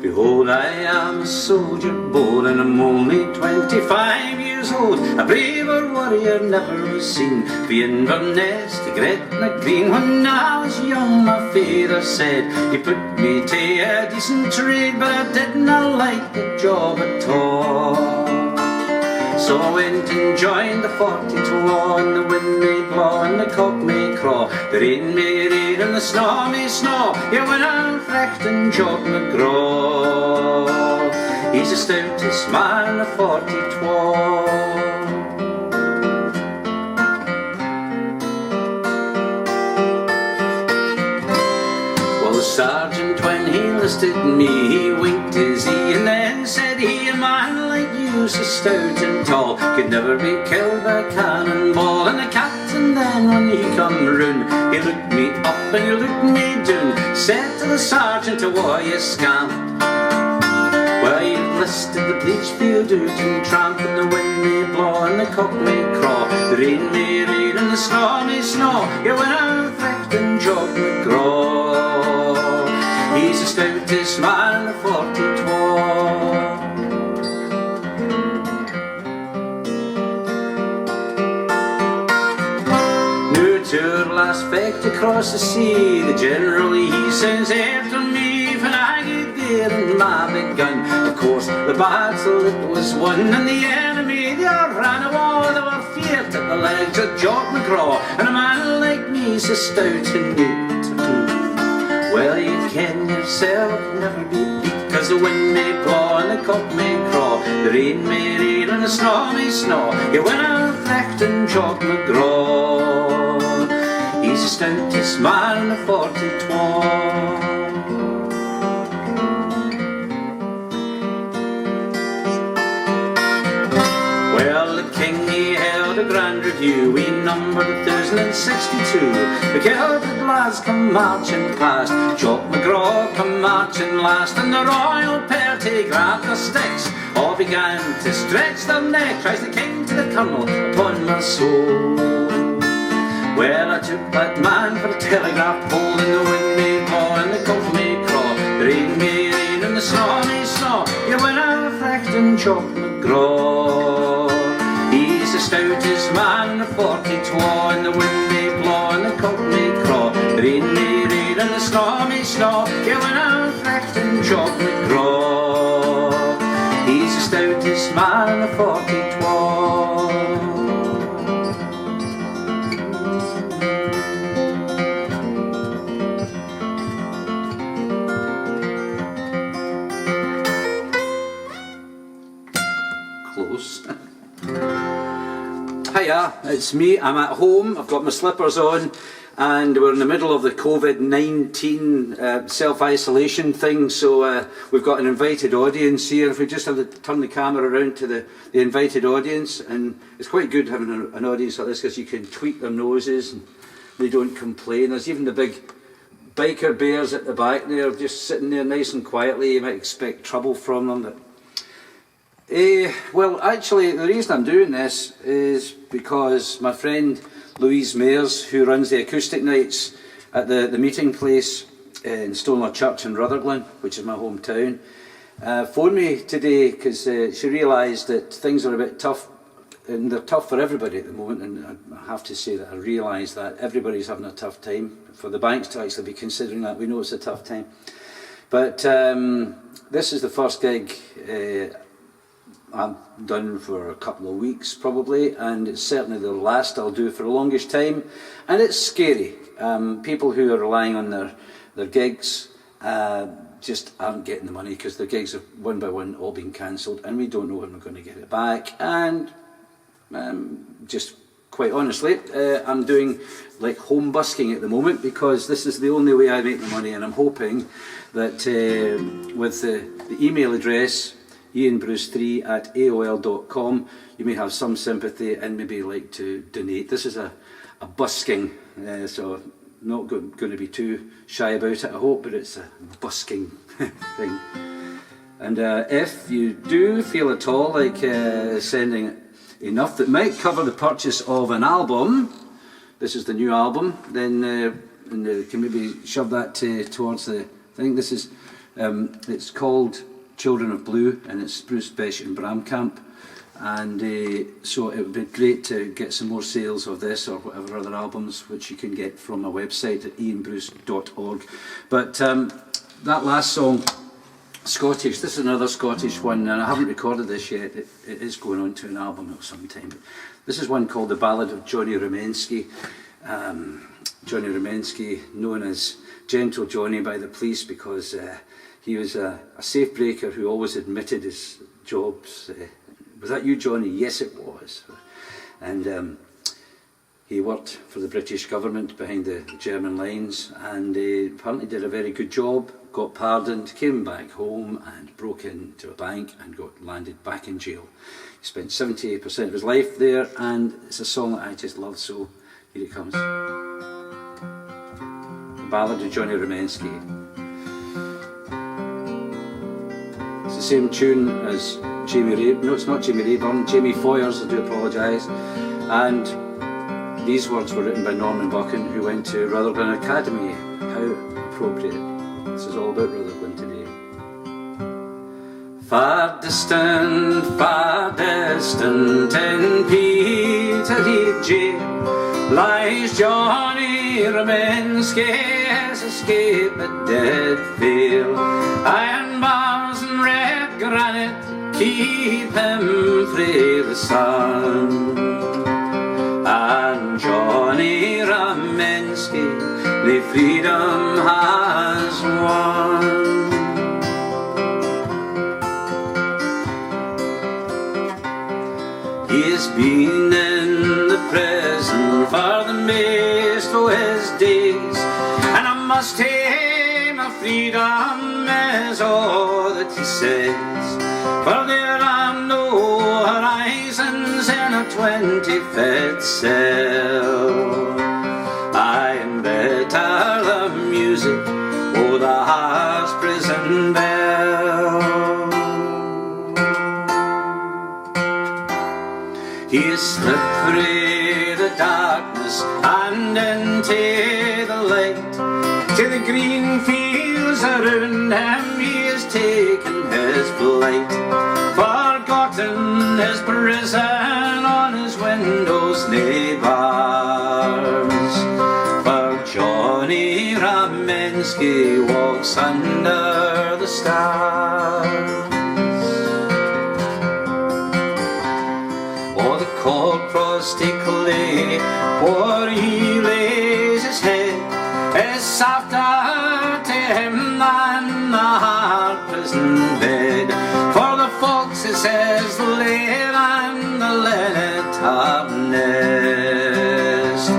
Behold, I am a soldier bold, and I'm only 25 years old. A braver warrior never was seen, for Inverness to Gretna Green. When I was young, my father said he put me to a decent trade, but I did not like the job at all. So I went and joined the 42, and the wind may blow and the cock may craw, the rain may rain and the snow may snow. Yeah, when I'm frecht and Jock McGraw, he's the stoutest man in the 42. Well, the sergeant, when he listed me, he winked his eye and then said he, a man like you, so stout and tall, could never be killed by a cannonball. And the captain then, when he come round, he looked me up and he looked me down, said to the sergeant, "Oh, you scamp, well, you've listed the bleach field out and tramp, and the wind may blow and the cock may craw, the rain may rain and the snow may snow. Yeah, when I'm frecht and Jock McGraw, he's the stoutest man in the 42. Our last fecht across the sea, the general he sends after me, when I get there in my big gun. Of course the battle it was won, and the enemy they all ran away. They were feared at the legs of Jock McGraw, and a man like me so stout and neat. Well, you ken yourself never be beat, 'cause the wind may blow and the cock may craw, the rain may rain and the snow may snow. Yeah, when I'm frecht and Jock McGraw, he's the stoutest man in the 42. Well, the king he held a grand review, we numbered 1,062. The gelded lads come marching past, Jock McGraw come marching last, and the royal party grabbed their sticks, all began to stretch their neck. Cries the king to the colonel, upon my soul. Well, I took that man for a telegraph pole, and the wind may blow and the cock may craw, the rain may rain and the snow may snow. Yeah, when I'm frecht and Jock McGraw, he's the stoutest man in the 42. And the wind may blow and the cock may craw, the rain may rain and the snow may snow. Yeah, when I'm frecht and Jock McGraw, he's the stoutest man in the 42. Hiya, it's me. I'm at home, I've got my slippers on, and we're in the middle of the Covid-19 self-isolation thing, so we've got an invited audience here. If we just have to turn the camera around to the invited audience, and it's quite good having an audience like this, because you can tweak their noses and they don't complain. There's even the big biker bears at the back there, just sitting there nice and quietly. You might expect trouble from them, but well, actually, the reason I'm doing this is because my friend Louise Mayers, who runs the Acoustic nights at the meeting place in Stonelaw Church in Rutherglen, which is my hometown, phoned me today because she realised that things are a bit tough, and they're tough for everybody at the moment, and I have to say that I realise that everybody's having a tough time. For the banks to actually be considering that, we know it's a tough time. But this is the first gig I've done for a couple of weeks probably, and it's certainly the last I'll do for the longest time, and it's scary. People who are relying on their gigs just aren't getting the money, because their gigs have one by one all been cancelled, and we don't know when we're going to get it back. And just quite honestly, I'm doing like home busking at the moment, because this is the only way I make the money, and I'm hoping that with the email address ianbruce3@aol.com, you may have some sympathy and maybe like to donate. This is a busking, so not going to be too shy about it, I hope, but it's a busking thing. And if you do feel at all like sending enough that might cover the purchase of an album, this is the new album, then can maybe shove that towards the thing. This is It's called Children of Blue, and it's Bruce Besh and Bramkamp. And so it would be great to get some more sales of this or whatever other albums, which you can get from my website at ianbruce.org. But that last song, Scottish, this is another Scottish one, and I haven't recorded this yet. It is going on to an album of some time. This is one called The Ballad of Johnny Rumensky. Johnny Rumensky, known as Gentle Johnny by the police, because he was a safe breaker who always admitted his jobs. Was that you, Johnny? Yes, it was. And he worked for the British government behind the German lines, and apparently did a very good job, got pardoned, came back home and broke into a bank and landed back in jail. He spent 78% of his life there, and it's a song that I just love, so here it comes. The Ballad of Johnny Rumensky. It's the same tune as Jamie Rayburn, no, it's not Jamie Rayburn, Jamie Foyers, I do apologise. And these words were written by Norman Buchan, who went to Rutherglen Academy. How appropriate. This is all about Rutherglen today. Far distant in Peterhead jail lies Johnny Rumensky, has escaped but did fail. Iron bars and red granite keep him frae the sun. And Johnny Rumensky, the freedom has won. He's been in the prison for the most of his days, and I must say my freedom is all that he says. For there are no horizons in a 20-foot cell. I am better the music of the harsh prison bell. He slipped through the darkness and into the light. To the green fields around him he has taken his flight. Forgotten his prison on his windows nae bars. For Johnny Rumensky walks under the stars. O'er the cold frosty clay where he lays his head is softer to him than the hard prison bed. For the foxes says live and the linnet have nest.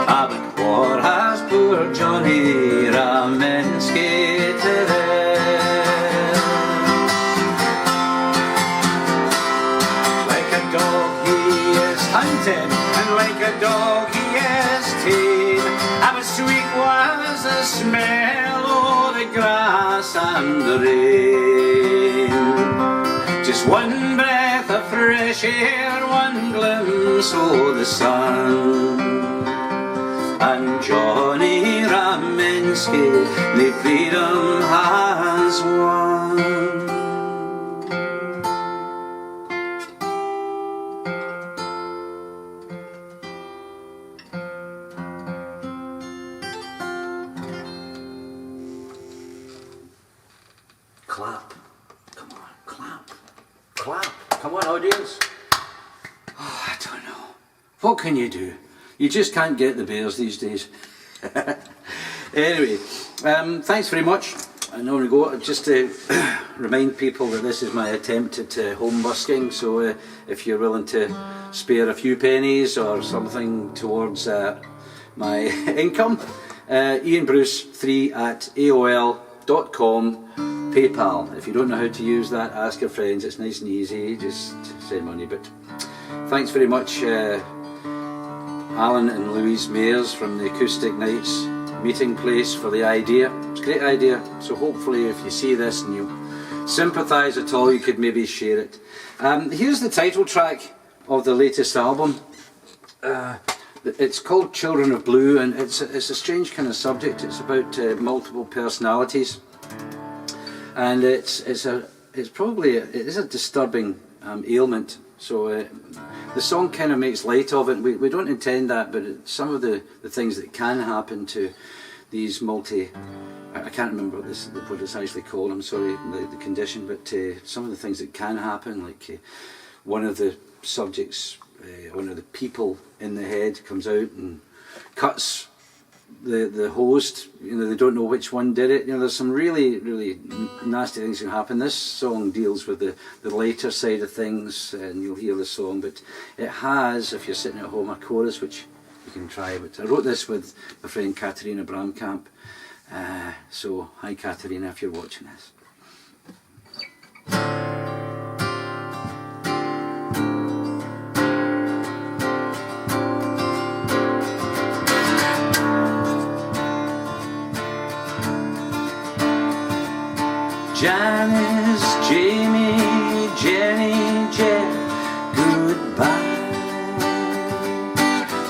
Ah, but what has poor Johnny Rumensky to rest? Like a dog he is hunted, and like a dog he is ta'en. Ah, but sweet was the smell of the grass and the rain. Just one breath of fresh air, one glimpse of the sun. And Johnny Rumensky, the freedom has won. Clap. Come on, clap. Clap. Come on, audience. Oh, I don't know. What can you do? You just can't get the bears these days. Anyway, thanks very much. I normally go just to remind people that this is my attempt at home busking, so if you're willing to spare a few pennies or something towards my income, ianbruce3@aol.com, PayPal. If you don't know how to use that, ask your friends, it's nice and easy, just send money. But thanks very much Alan and Louise Mayers from the Acoustic Nights meeting place for the idea. It's a great idea, so hopefully if you see this and you sympathise at all, you could maybe share it. Here's the title track of the latest album. It's called Children of Blue, and it's a strange kind of subject. It's about multiple personalities. and it's probably it is a disturbing ailment. So the song kind of makes light of it. We don't intend that, but some of the things that can happen to these I can't remember what it's actually called, I'm sorry, the condition, but some of the things that can happen, like one of the subjects, one of the people in the head comes out and cuts the host, they don't know which one did it. There's some really, really nasty things that can happen. This song deals with the later side of things, and you'll hear the song, but it has, if you're sitting at home, a chorus which you can try. But I wrote this with my friend Katarina Bramkamp. So hi Katarina, if you're watching this. Janice, Jamie, Jenny, Jeff, goodbye.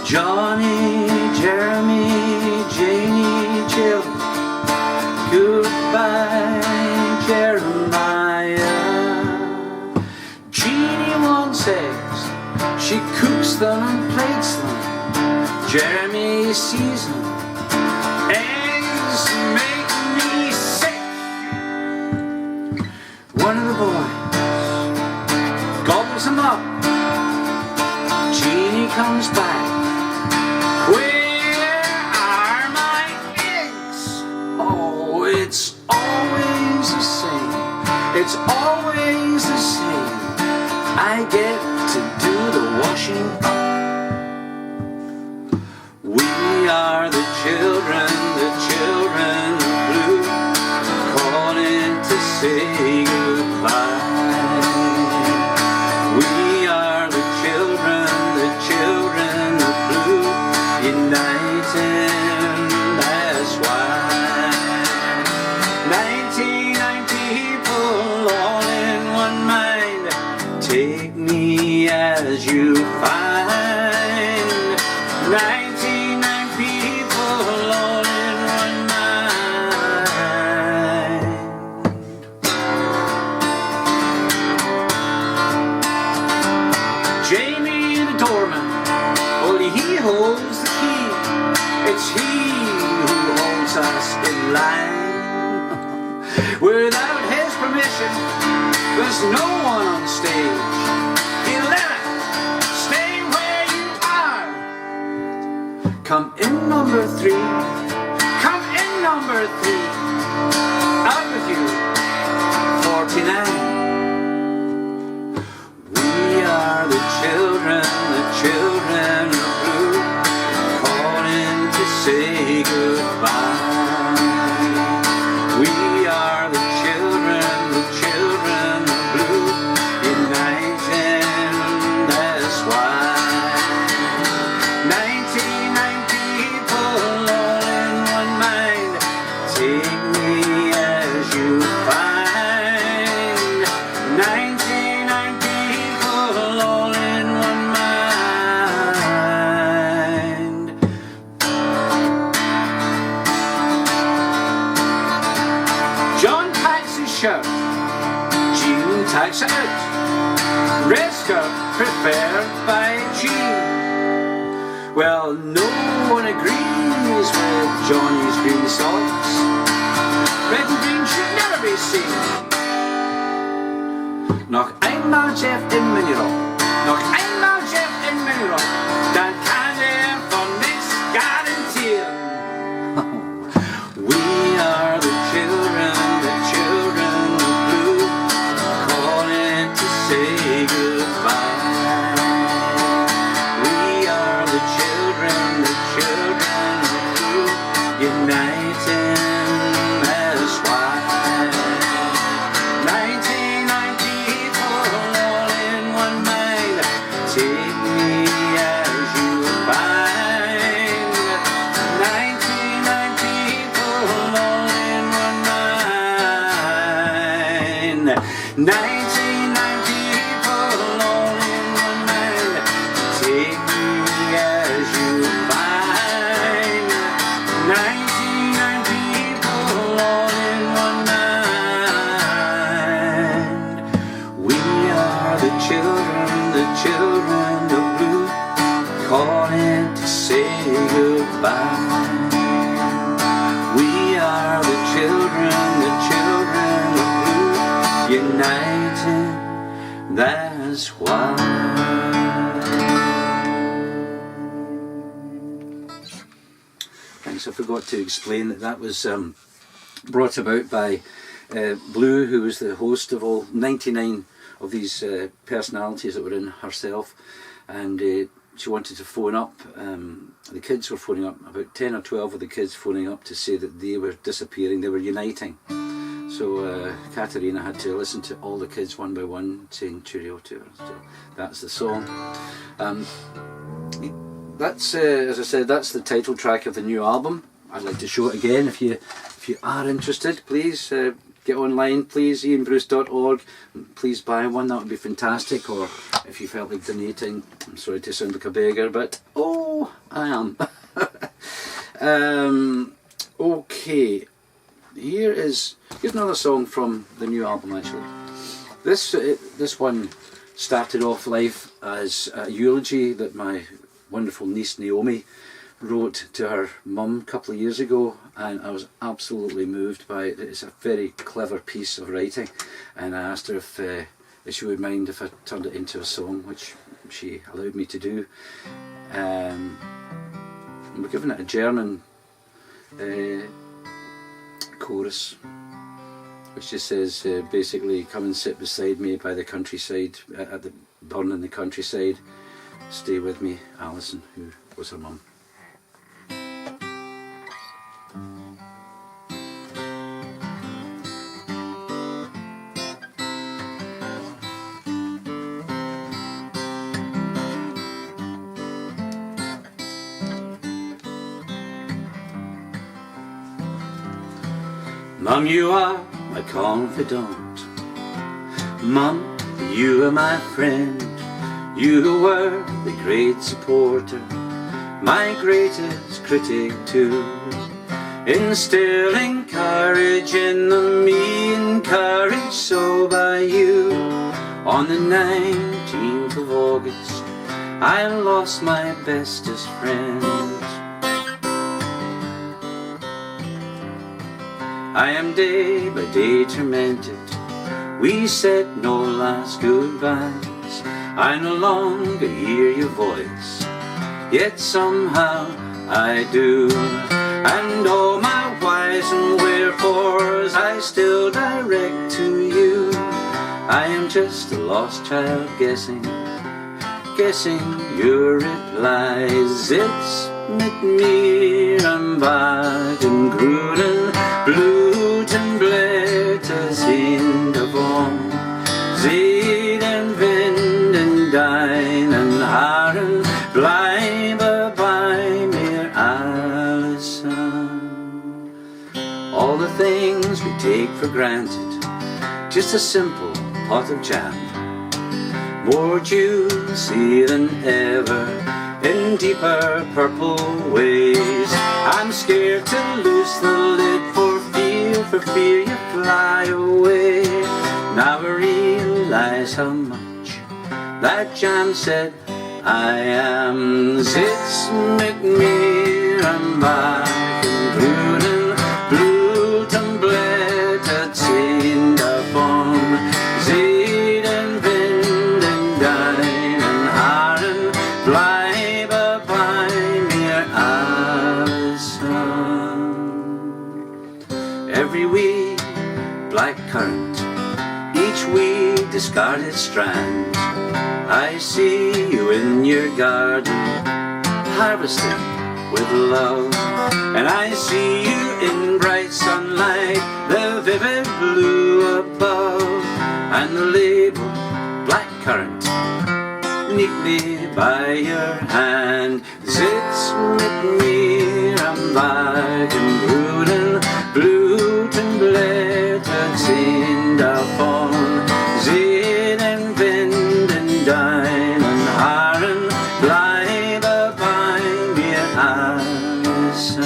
Johnny, Jeremy, Janie, Jill, goodbye. Jeremiah. Jeannie wants eggs, she cooks them and plates them. Jeremy sees them. Eggs make me sick. One of the boys gobbles them up. Jeannie comes back. Where are my eggs? Oh, it's always the same. It's always the same. I get to do the washing up. We are the children of blue, calling to say goodbye. We are the children of blue, uniting, that's why. 99 people all in one mind, take me as you find. 99 people all in one mind. Jamie the doorman, well he holds the key. It's he who holds us in line. Without his permission, there's no one on stage. 11, stay where you are. Come in number 3. Come in number 3. Out with you, 49. We are the children of blue, calling to say goodbye. We are the children of blue, uniting, that's why. 99 people all in one mind, take me as you find. 99 people all in one mind. John packs his shirt, Jean takes it out. Red skirt preferred by Jean. Well, no one agrees with Johnny's green socks. Red and green should never be seen. Noch einmal Jeff in Minirock, noch einmal Jeff in Minirock, dann kann von nichts garantieren. We are the children of blue, calling to say goodbye. We are the children of blue, uniting, that's why. 99 people all in one mind, take me as you find. 99 people all in one mind. 99 people all in one mind, take me as you find. 99 people all in one mind. calling to say goodbye. We are the children of blue, united, that's why. Thanks, I forgot to explain that was brought about by Blue, who was the host of all 99 of these personalities that were in herself, and she wanted to phone up, the kids were phoning up, about 10 or 12 of the kids phoning up to say that they were disappearing, they were uniting. So Katerina had to listen to all the kids one by one saying cheerio to her. So that's the song. That's, as I said, that's the title track of the new album. I'd like to show it again. If you are interested, please get online, please, ianbruce.org. Please buy one, that would be fantastic. Or if you felt like donating, I'm sorry to sound like a beggar, but oh, I am. Okay, here's another song from the new album actually. This one started off life as a eulogy that my wonderful niece Naomi wrote to her mum a couple of years ago, and I was absolutely moved by it. It's a very clever piece of writing, and I asked her if she would mind if I turned it into a song, which she allowed me to do. We're giving it a German chorus, which just says basically, come and sit beside me by the countryside, at the burn in the countryside. Stay with me, Alison, who was her mum. Mum, you are my confidant. Mum, you are my friend. You were the great supporter, my greatest critic too. Instilling courage in me, encouraged so by you. On the 19th of August, I lost my bestest friend. I am day by day tormented. We said no last goodbyes. I no longer hear your voice, yet somehow I do. And all my whys and wherefores I still direct to you. I am just a lost child guessing your replies. It's mit mir am Wagen grünen Blütenblätter sind davon. Sieh den Wind in deinen Haaren, bleibe bei mir, Alison. All the things we take for granted, just a simple pot of jam, more juicy than ever, in deeper purple ways. I'm scared to loose the lid for fear you fly away. Now I realize how much that jam said I am. Sitz mit mir am Wagen, grünen Blütenblätter ziehen davon. Sieh den Wind in deinen Haaren, bleibe bei mir, Alison. Every wee black currant, each wee discarded strand, I see you in your garden, harvesting with love. And I see you in bright sunlight, the vivid blue above, and the label blackcurrant neatly by your hand. Sitz mit mir am Wagen, grünen Blütenblätter ziehen davon. Sieh den Wind in deinen Haaren, bleibe bei mir, Alison.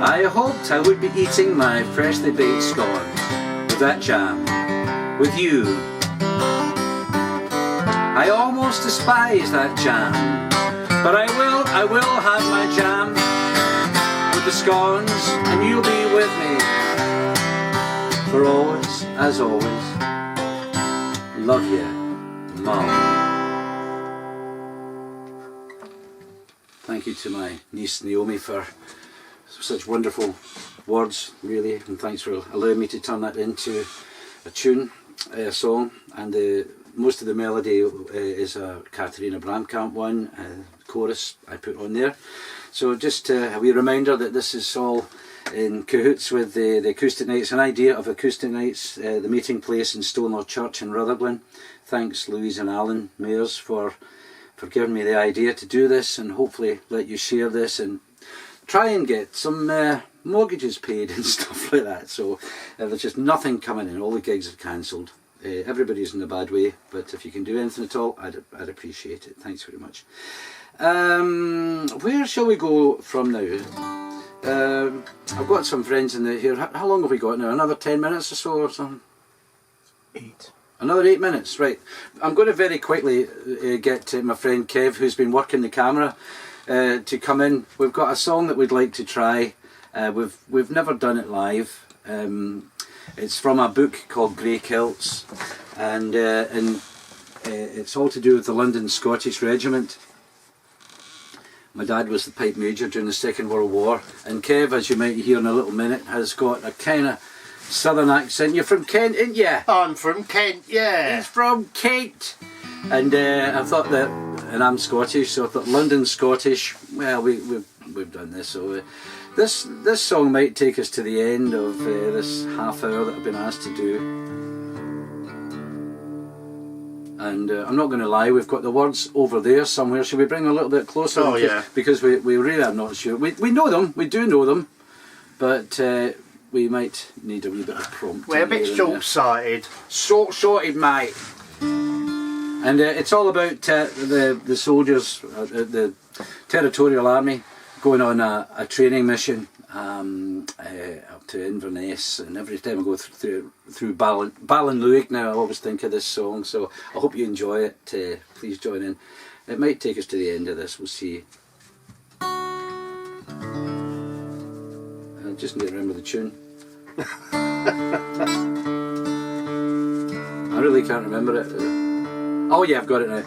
I hoped I would be eating my freshly baked scones with that jam, with you. I almost despise that jam, but I will have my jam with the scones, and you'll be with me for always, as always. Love you, Mum. Thank you to my niece Naomi for such wonderful words, really, and thanks for allowing me to turn that into a tune, a song, and most of the melody is a Katharina Bramkamp one, chorus I put on there. So just a wee reminder that this is all in cahoots with the Acoustic Nights, an idea of Acoustic Nights, the meeting place in Stonelaw Church in Rutherglen. Thanks Louise and Alan Mayers for giving me the idea to do this, and hopefully let you share this and try and get some mortgages paid and stuff like that. So there's just nothing coming in, all the gigs are cancelled. Everybody's in a bad way, but if you can do anything at all, I'd appreciate it. Thanks very much. Where shall we go from now? I've got some friends in here. How long have we got now? Another 10 minutes or so or something? 8. Another 8 minutes, right. I'm going to very quickly get my friend Kev, who's been working the camera, to come in. We've got a song that we'd like to try. We've never done it live. It's from a book called Grey Kilts, and it's all to do with the London Scottish Regiment. My dad was the pipe major during the Second World War, and Kev, as you might hear in a little minute, has got a kind of southern accent. You're from Kent, ain't you? I'm from Kent, yeah. He's from Kent. And I thought that, and I'm Scottish, so I thought London Scottish, well, we've done this, so this song might take us to the end of this half hour that I've been asked to do. And I'm not going to lie, we've got the words over there somewhere. Should we bring a little bit closer? Oh, yeah. Because we really are not sure. We know them, we do know them, but we might need a wee bit of prompt. We're a bit short-sighted. Short-sighted, mate. And it's all about the soldiers, the Territorial Army, going on a training mission up to Inverness, and every time I go through Ballad now I always think of this song, so I hope you enjoy it. Please join in. It might take us to the end of this, we'll see. I just need to remember the tune. I really can't remember it. Oh yeah, I've got it now.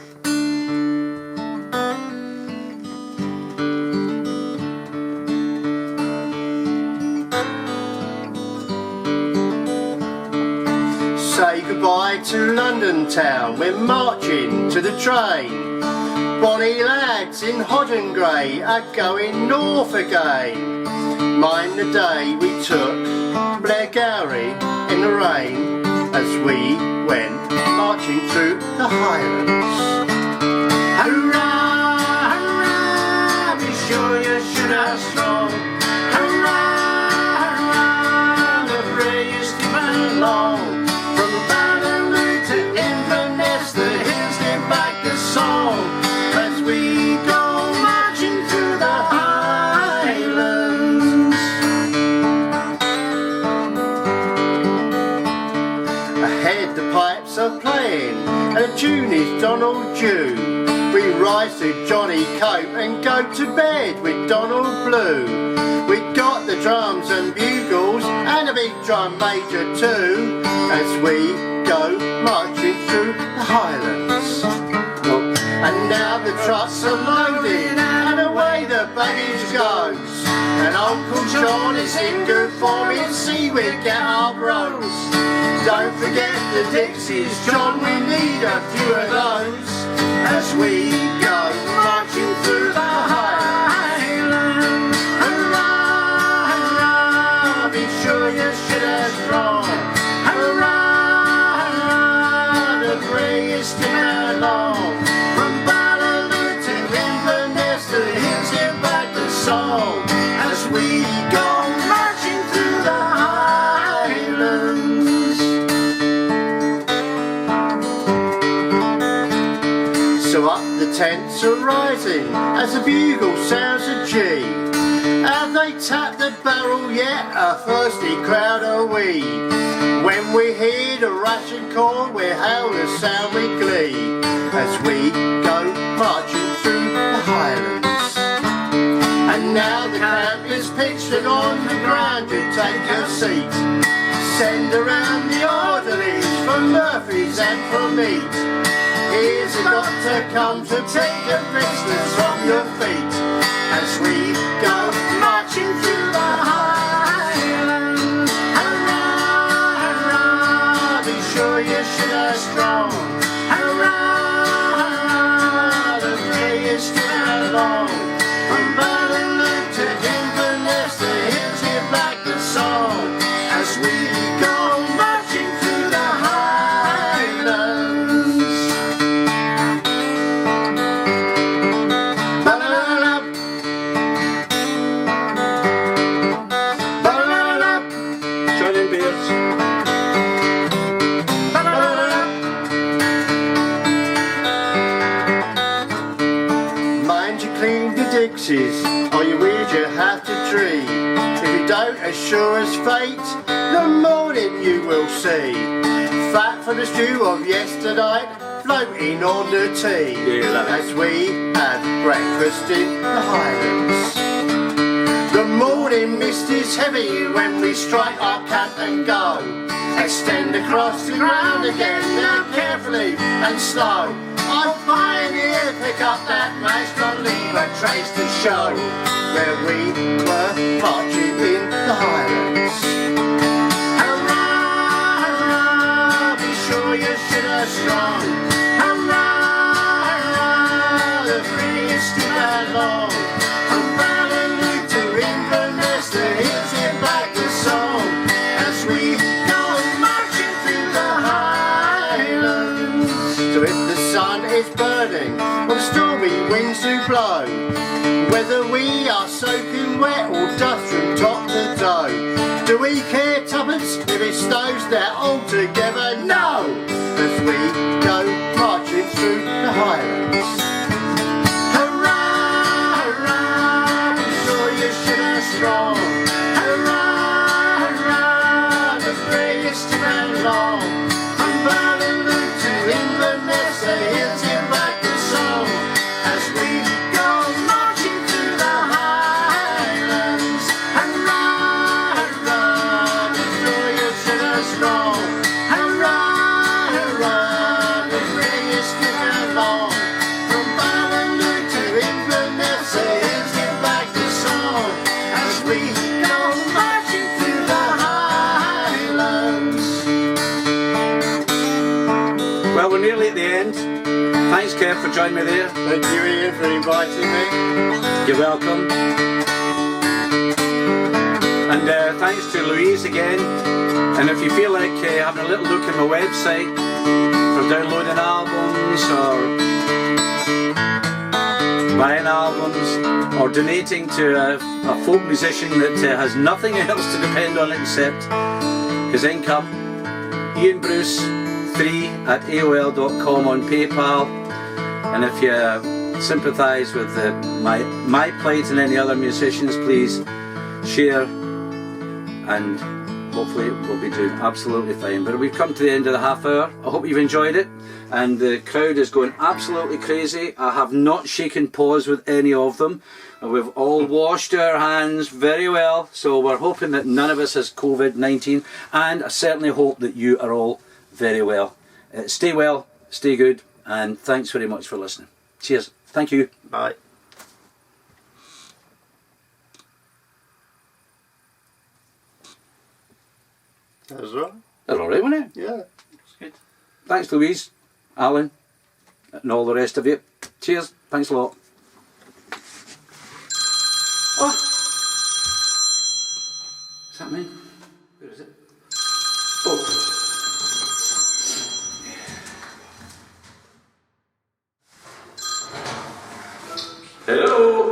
Say goodbye to London town, we're marching to the train. Bonny lads in hodden grey are going north again. Mind the day we took Blairgowrie in the rain, as we went marching through the Highlands. Hurrah, hurrah, be sure you should have strong. Hurrah, hurrah, the bravest man along. From Ballad to Inverness, the hills give back the song, as we go marching through the Highlands. Ahead the pipes are playing, and the tune is Donald Dew. We rise to Johnny Cope and go to bed with Donald Blue. We got the drums and bugles and a big drum major too, as we go marching through the Highlands. And now the trucks are loaded and away the baggage goes, and Uncle John is in good form, in see we get our bros. Don't forget the Dixies, John, we need a few of those, as we go marching through the Highlands. Hurrah, hurrah, be sure you should have strong. Hurrah, hurrah, the bravest man along. From Ballad to Inverness, the hills give back the song, as we go marching through the Highlands. So up the tents are rising as the bugle sounds a G. Have they tapped the barrel yet? A thirsty crowd are we. When we hear the ration call, we hail the sound with glee. as we go marching through the Highlands. And now the camp is pitched and on the ground you take your seat. Send around the orderlies from Murphy's and from Meat. Here's a doctor come to take your prisoners from your feet, as we go marching through the Highlands. Hurrah, hurrah, be sure you should are strong. Hurrah, hurrah, the day is still long. From Ballad to Inverness, the hills give back the song, as we go marching through the Highlands. Ba-da-da-da, ba-da-da-da, Joining beers. ba-da-da-da. Mind you clean the dixies, or you weed you have to tree. If you don't, as sure as fate, the morning you will see. Fat for the stew of yesternight, floating on the tea, Yeah, love it. as we have breakfast in the Highlands. The morning mist is heavy when we strike our camp and go. Extend across the ground again, now carefully and slow. Our pioneer pick up that match, don't leave a trace to show where we were marching in the Highlands. Hurrah, hurrah, be sure you should are strong. Hurrah, hurrah, the freest in that long. From Ballad to Inverness, the hills give back the song, as we go marching through the Highlands. So if the sun is burning or stormy winds do blow, whether we are soaking wet or dust from top to toe, do we care tuppence if it snows there altogether? No! As we go marching through the Highlands. Hurrah, hurrah, be sure you should are strong. Hurrah, hurrah, the freest and long. From Ballad to Inverness, the hills give back the song, as we go marching through the Highlands. Hurrah, hurrah, be sure you should are strong. Hurrah, hurrah, the freest and long. From Ballad to Inverness, the hills give back the song, as we go marching through the Highlands. Well, we're nearly at the end. Thanks, Kev, for joining me there. Thank you, Ian, for inviting me. You're welcome. And thanks to Louise again. And if you feel like having a little look at my website for downloading albums or buying albums or donating to a folk musician that has nothing else to depend on except his income, Ian Bruce 3@aol.com on PayPal. And if you sympathise with my plight and any other musicians, please share, and hopefully we'll be doing absolutely fine. But we've come to the end of the half hour. I hope you've enjoyed it, and the crowd is going absolutely crazy. I have not shaken paws with any of them. We've all washed our hands very well, so we're hoping that none of us has Covid-19, and I certainly hope that you are all very well. Stay well, stay good, and thanks very much for listening. Cheers. Thank you. Bye. That was right. That's all right, wasn't it? Yeah. That's good. Thanks, Louise, Alan, and all the rest of you. Cheers. Thanks a lot. Oh! Is that me? Where is it? Oh! Hello!